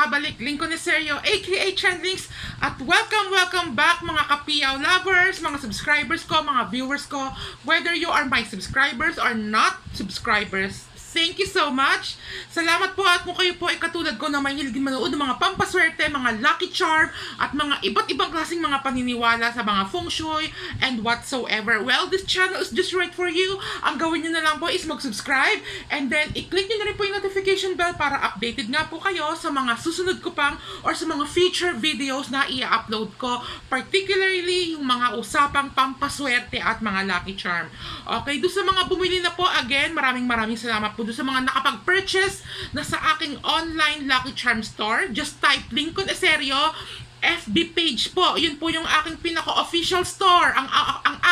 nagbabalik, Lincoln Eserio, aka Trendlinks, at welcome back mga kapiyaw lovers, mga subscribers ko, mga viewers ko, whether you are my subscribers or not subscribers. Thank you so much. Salamat po at kung kayo po ay katulad ko na may hilig manood ng mga pampaswerte, mga lucky charm, at mga iba't ibang klaseng mga paniniwala sa mga feng shui and whatsoever. Well, this channel is just right for you. Ang gawin nyo na lang po is mag-subscribe and then i-click nyo na rin po yung notification bell para updated nga po kayo sa mga susunod ko pang or sa mga future videos na i-upload ko. Particularly yung mga usapang pampaswerte at mga lucky charm. Okay, doon sa mga bumili na po, again, maraming salamat po doon sa mga nakapag-purchase na sa aking online Lucky Charm store. Just type Lincoln Eserio FB page po. Yun po yung aking pinaka-official store. Ang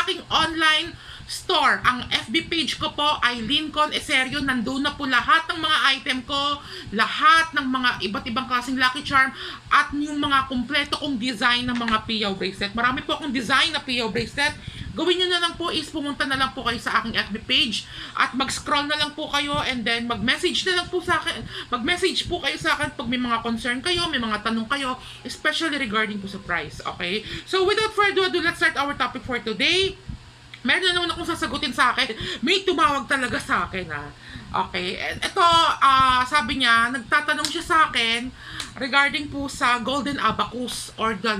aking online store. Ang FB page ko po ay Lincoln Eserio. Nandun na po lahat ng mga item ko, lahat ng mga iba't ibang klaseng Lucky Charm, at yung mga kumpleto kong design ng mga piyaw bracelet. Marami po akong design na piyaw bracelet. Gawin nyo na lang po is pumunta na lang po kayo sa aking FB page at mag-scroll na lang po kayo and then mag-message na lang po sa akin. Mag-message po kayo sa akin pag may mga concern kayo, may mga tanong kayo, especially regarding po sa price, okay? So without further ado, let's start our topic for today. Meron na naman akong sasagutin sa akin. May tumawag talaga sa akin, Okay, ito, sabi niya, nagtatanong siya sa akin regarding po sa Golden Abacus or the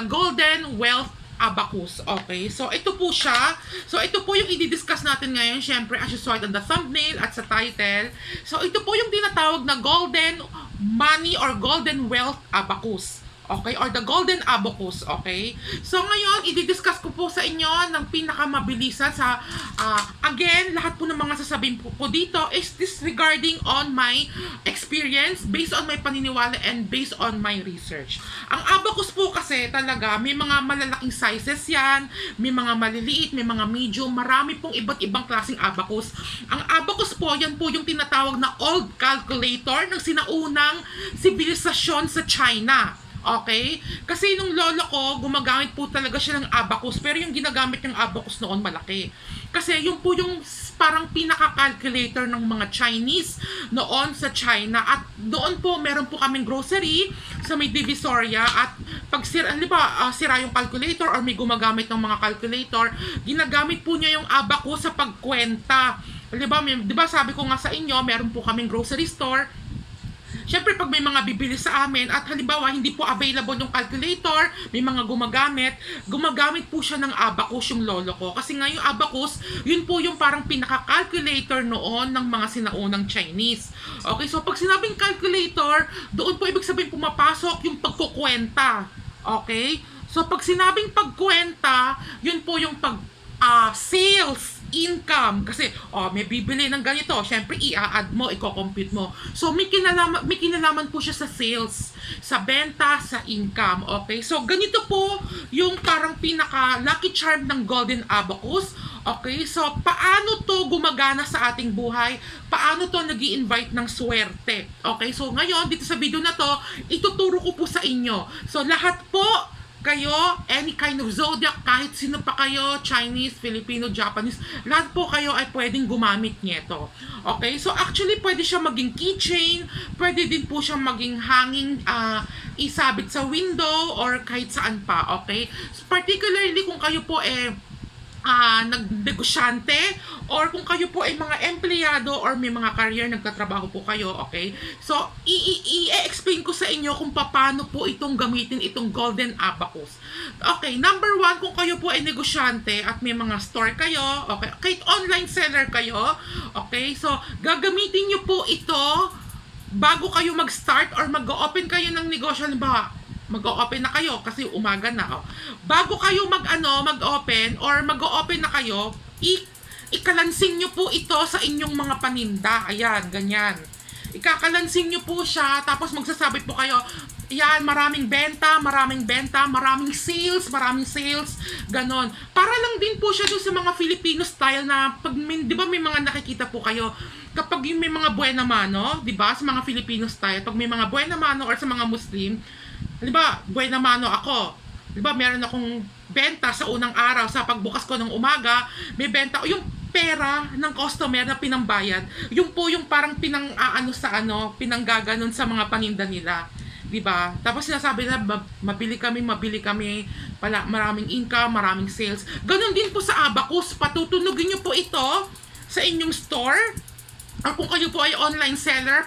Golden Wealth Abacus. Okay, so ito po siya. So ito po yung i-discuss natin ngayon. Syempre, as you saw it on the thumbnail at sa title. So ito po yung tinatawag na Golden Money or Golden Wealth Abacus. Okay, or the Golden Abacus, okay? So ngayon, i-discuss ko po sa inyo ng pinakamabilisan sa, again, lahat po ng mga sasabihin po dito is this regarding on my experience, based on my paniniwala, and based on my research. Ang abacus po kasi talaga, may mga malalaking sizes yan, may mga maliliit, may mga medium, marami pong iba't ibang klaseng abacus. Ang abacus po, yan po yung tinatawag na old calculator ng sinaunang sibilisasyon sa China. Okay? Kasi nung lolo ko, gumagamit po talaga siya ng abacus. Pero yung ginagamit ng abacus noon malaki. Kasi yung po yung parang pinaka-calculator ng mga Chinese noon sa China. At doon po, meron po kaming grocery sa may Divisoria. At pag sira yung calculator or may gumagamit ng mga calculator, ginagamit po niya yung abacus sa pagkwenta. Diba sabi ko nga sa inyo, meron po kaming grocery store. Siyempre, pag may mga bibili sa amin at halimbawa hindi po available yung calculator, may mga gumagamit po siya ng abacus yung lolo ko. Kasi nga yung abacus, yun po yung parang pinaka-calculator noon ng mga sinaunang Chinese. Okay, so pag sinabing calculator, doon po ibig sabihin pumapasok yung pagkukwenta. Okay? So pag sinabing pagkwenta, yun po yung sales, income. Kasi, may bibili ng ganito. Siyempre, i-add mo, i-compute mo. So, may kinalaman po siya sa sales, sa benta, sa income. Okay? So, ganito po yung parang pinaka-lucky charm ng Golden Abacus. Okay? So, paano to gumagana sa ating buhay? Paano to nag-i-invite ng swerte? Okay? So, ngayon, dito sa video na to, ituturo ko po sa inyo. So, lahat po kayo, any kind of zodiac, kahit sino pa kayo, Chinese, Filipino, Japanese, lahat po kayo ay pwedeng gumamit nito. Okay? So actually, pwede siya maging keychain, pwede din po siya maging hanging, isabit sa window, or kahit saan pa. Okay? So, particularly kung kayo po nagnegosyante, or kung kayo po ay mga empleyado or may mga career, nagtatrabaho po kayo, okay? So, i-explain ko sa inyo kung paano po itong gamitin itong Golden Abacus. Okay, number one, kung kayo po ay negosyante at may mga store kayo, okay, kahit online seller kayo, okay, so, gagamitin nyo po ito bago kayo mag-start or mag-open kayo ng negosyo. Mag-o-open na kayo kasi umaga na. Bago kayo mag-open or mag-o-open na kayo, ikalansing nyo po ito sa inyong mga paninda. Ayan, ganyan. Ikakalansing nyo po siya, tapos magsasabi po kayo, yan, maraming benta, maraming sales, ganon. Para lang din po siya doon sa mga Filipino style na, di ba may mga nakikita po kayo, kapag may mga buena mano, di ba, sa mga Filipino style, pag may mga buena mano or sa mga Muslim, halimbawa, buena mano ako. Diba, meron akong benta sa unang araw, sa pagbukas ko ng umaga, may benta. Yung pera ng customer na pinambayad, yung po yung parang pinanggaganon sa mga paninda nila. 'Di ba? Tapos sinasabi na mabili kami, maraming income, maraming sales. Ganon din po sa Abacus, patutunugin niyo po ito sa inyong store. Or kung kayo po ay online seller,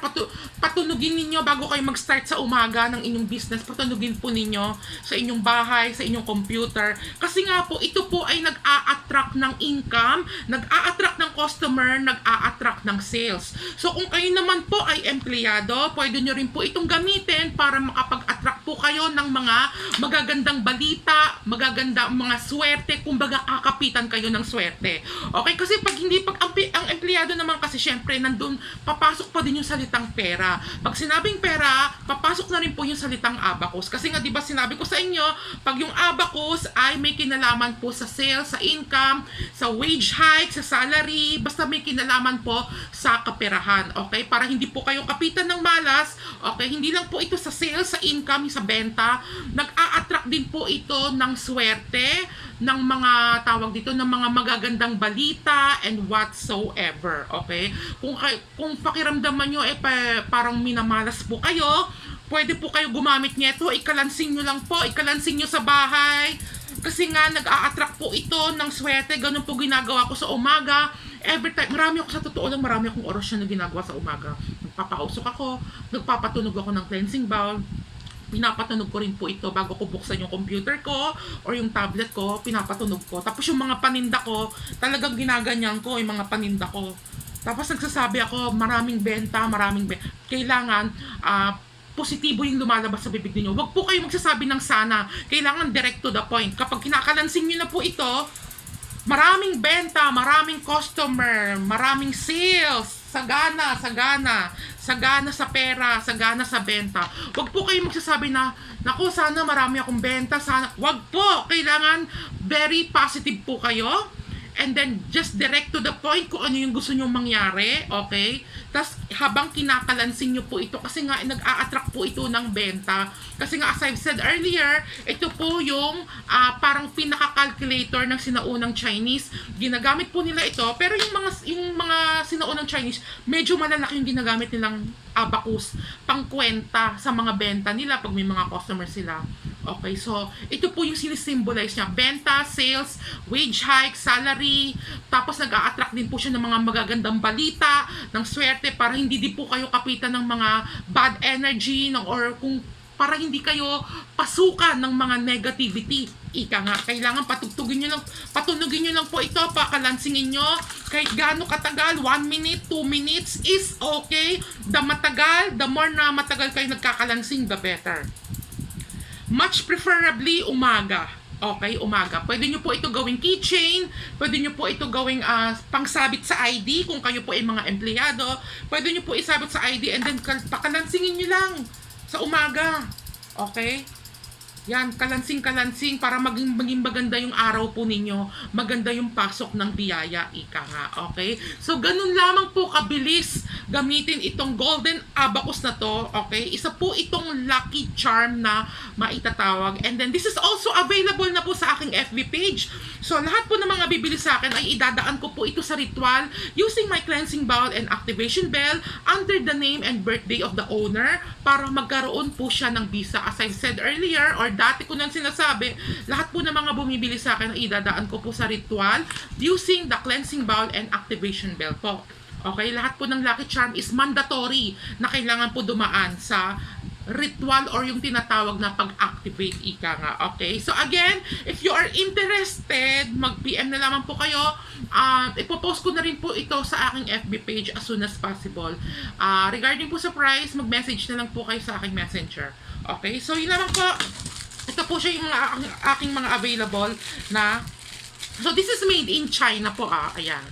patunugin ninyo bago kayo mag-start sa umaga ng inyong business, patunugin po ninyo sa inyong bahay, sa inyong computer. Kasi nga po, ito po ay nag-a-attract ng income, nag-a-attract ng customer, nag-a-attract ng sales. So kung kayo naman po ay empleyado, pwede nyo rin po itong gamitin para makapag-attract po kayo ng mga magagandang balita, magagandang mga swerte, kumbaga kakapitan kayo ng swerte. Okay? Kasi pag ang empleyado naman kasi syempre nandun, papasok pa din yung salitang pera. Pag sinabing pera, papasok na rin po yung salitang abacus. Kasi nga, di ba sinabi ko sa inyo, pag yung abacus ay may kinalaman po sa sales, sa income, sa wage hike, sa salary, basta may kinalaman po sa kaperahan. Okay? Para hindi po kayo kapitan ng malas, okay? Hindi lang po ito sa sales, sa income, sa benta. Nag-a-attract din po ito ng swerte, ng mga tawag dito, ng mga magagandang balita and whatsoever. Okay? Kung pakiramdaman nyo parang minamalas po kayo, pwede po kayo gumamit nito, ikalansing nyo lang po, ikalansing nyo sa bahay, kasi nga nag-a-attract po ito ng swerte. Ganun po ginagawa ko sa umaga. Every time, sa totoo lang, marami akong orasyon na ginagawa sa umaga. Nagpapausok ako, nagpapatunog ako ng cleansing bowl, pinapatunog ko rin po ito bago ko buksan yung computer ko or yung tablet ko, pinapatunog ko. Tapos yung mga paninda ko, talagang ginaganyan ko yung mga paninda ko. Tapos nagsasabi ako, maraming benta. Kailangan, positibo yung lumalabas sa bibig niyo. Huwag po kayo magsasabi ng sana. Kailangan direct to the point. Kapag kinakalansing niyo na po ito, maraming benta, maraming customer, maraming sales, sagana sa pera, sagana sa benta. Huwag po kayo magsasabi na, naku, sana marami akong benta, sana. Huwag po. Kailangan very positive po kayo. And then, just direct to the point kung ano yung gusto nyong mangyari, okay? Tapos, habang kinakalansing nyo po ito, kasi nga, nag-a-attract po ito ng benta. Kasi nga, as I've said earlier, ito po yung parang pinaka-calculator ng sinaunang Chinese. Ginagamit po nila ito, pero yung mga sinaunang Chinese, medyo malalaki yung ginagamit nilang abacus, pangkwenta sa mga benta nila pag may mga customers sila. Okay, so ito po yung sinisimbolize niya. Benta, sales, wage hike, salary, tapos nag-a-attract din po siya ng mga magagandang balita, ng swerte, para hindi din po kayo kapitan ng mga bad energy, or kung para hindi kayo pasukan ng mga negativity. Ika nga, kailangan patunugin nyo lang po ito, pakalansingin nyo, kahit gaano katagal, 1 minute, 2 minutes is okay. The more na matagal kayo nagkakalansing, the better. Much preferably umaga. Okay, umaga. Pwede nyo po ito gawing keychain, pwede nyo po ito gawing pangsabit sa ID kung kayo po ay mga empleyado. Pwede nyo po isabit sa ID and then pakalansingin nyo lang sa umaga. Okay? Yan, kalansing para maging maganda yung araw po ninyo, maganda yung pasok ng biyaya, ika nga, okay? So, ganun lamang po kabilis gamitin itong golden abacus na to, okay? Isa po itong lucky charm na maitatawag. And then, this is also available na po sa aking FB page. So, lahat po ng mga bibili sa akin ay idadaan ko po ito sa ritual using my cleansing bowl and activation bell under the name and birthday of the owner para magkaroon po siya ng visa. As I've said earlier, or dati ko nang sinasabi, lahat po ng mga bumibili sa akin ay idadaan ko po sa ritual using the cleansing bowl and activation bell po. Okay, lahat po ng lucky charm is mandatory na kailangan po dumaan sa ritual or yung tinatawag na pag-activate, ika nga. Okay, so again, if you are interested, mag-PM na lamang po kayo. Ipopost ko na rin po ito sa aking FB page as soon as possible. Regarding po sa price, mag-message na lang po kayo sa aking messenger. Okay, so yun lamang po. Ito po siya yung aking mga available na, so this is made in China po, ayan.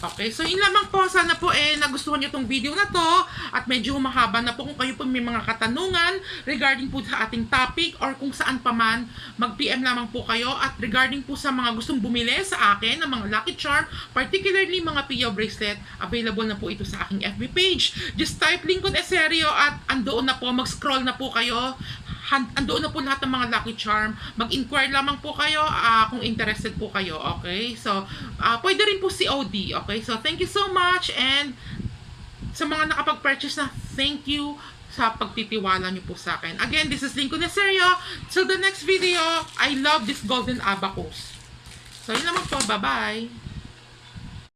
Okay, so yun lamang po. Sana po nagustuhan nyo itong video na to at medyo mahaba na po. Kung kayo po may mga katanungan regarding po sa ating topic or kung saan pa man, mag-PM lamang po kayo. At regarding po sa mga gustong bumili sa akin ng mga lucky charm, particularly mga Pia bracelet, available na po ito sa aking FB page. Just type Lincoln Eserio at andoon na po, mag-scroll na po kayo andoon na po lahat ng mga Lucky Charm. Mag-inquire lamang po kayo kung interested po kayo, okay? So, pwede rin po COD, okay? So, thank you so much, and sa mga nakapag-purchase na, thank you sa pagtitiwala niyo po sa akin. Again, this is Lincoln Neserio. Till the next video, I love this golden abacus. So, yun naman po. Bye-bye.